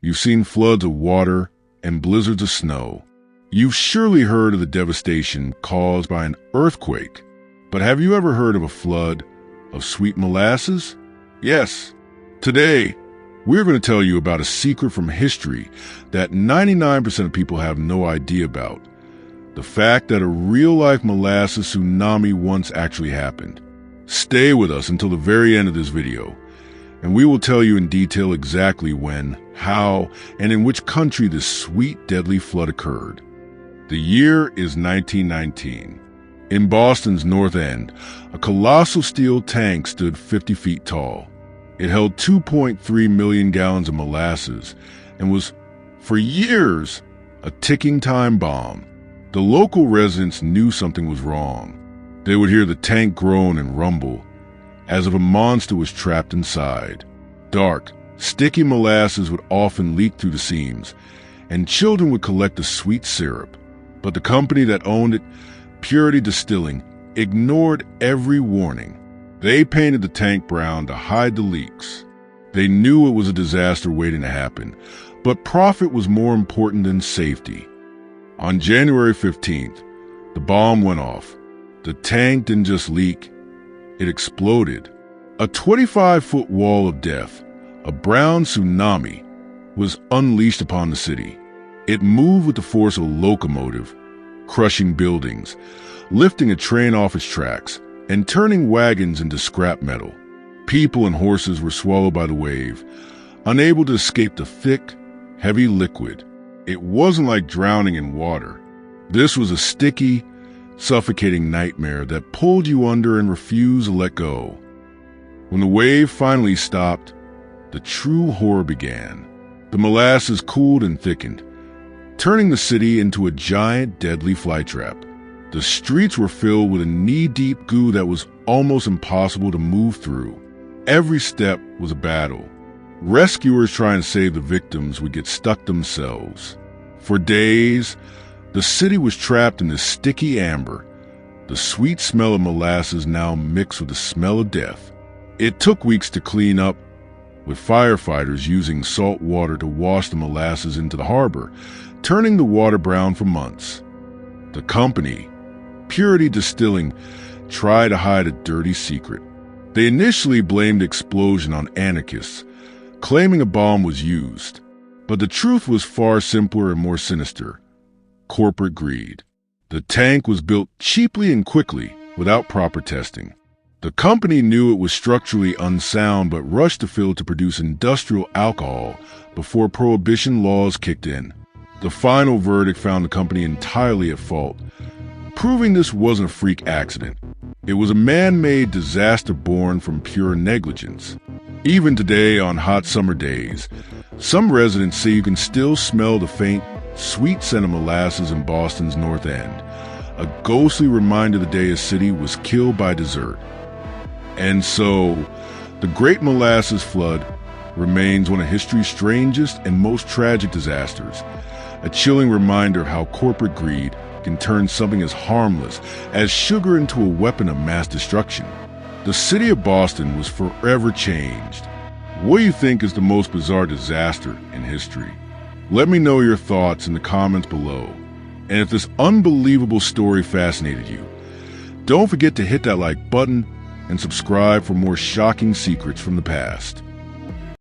You've seen floods of water and blizzards of snow. You've surely heard of the devastation caused by an earthquake. But have you ever heard of a flood of sweet molasses? Yes. Today, we're going to tell you about a secret from history that 99% of people have no idea about. The fact that a real-life molasses tsunami once actually happened. Stay with us until the very end of this video, and we will tell you in detail exactly when, how, and in which country this sweet, deadly flood occurred. The year is 1919. In Boston's North End, a colossal steel tank stood 50 feet tall. It held 2.3 million gallons of molasses and was, for years, a ticking time bomb. The local residents knew something was wrong. They would hear the tank groan and rumble, as if a monster was trapped inside. Dark, sticky molasses would often leak through the seams, and children would collect the sweet syrup. But the company that owned it, Purity Distilling, ignored every warning. They painted the tank brown to hide the leaks. They knew it was a disaster waiting to happen, but profit was more important than safety. On January 15th, the bomb went off. The tank didn't just leak, it exploded. A 25-foot wall of death, a brown tsunami, was unleashed upon the city. It moved with the force of a locomotive, crushing buildings, lifting a train off its tracks, and turning wagons into scrap metal. People and horses were swallowed by the wave, unable to escape the thick, heavy liquid. It wasn't like drowning in water. This was a sticky, suffocating nightmare that pulled you under and refused to let go. When the wave finally stopped, the true horror began. The molasses cooled and thickened, turning the city into a giant, deadly flytrap. The streets were filled with a knee-deep goo that was almost impossible to move through. Every step was a battle. Rescuers trying to save the victims would get stuck themselves. For days, the city was trapped in this sticky amber, the sweet smell of molasses now mixed with the smell of death. It took weeks to clean up, with firefighters using salt water to wash the molasses into the harbor, turning the water brown for months. The company, Purity Distilling, tried to hide a dirty secret. They initially blamed the explosion on anarchists, claiming a bomb was used. But the truth was far simpler and more sinister. Corporate greed. The tank was built cheaply and quickly, without proper testing. The company knew it was structurally unsound but rushed the fill to produce industrial alcohol before prohibition laws kicked in. The final verdict found the company entirely at fault, proving this wasn't a freak accident. It was a man-made disaster born from pure negligence. Even today, on hot summer days, some residents say you can still smell the faint, sweet scent of molasses in Boston's North End, a ghostly reminder the day a city was killed by desert. And so, the Great Molasses Flood remains one of history's strangest and most tragic disasters, a chilling reminder of how corporate greed can turn something as harmless as sugar into a weapon of mass destruction. The city of Boston was forever changed. What do you think is the most bizarre disaster in history? Let me know your thoughts in the comments below. And if this unbelievable story fascinated you, don't forget to hit that like button and subscribe for more shocking secrets from the past.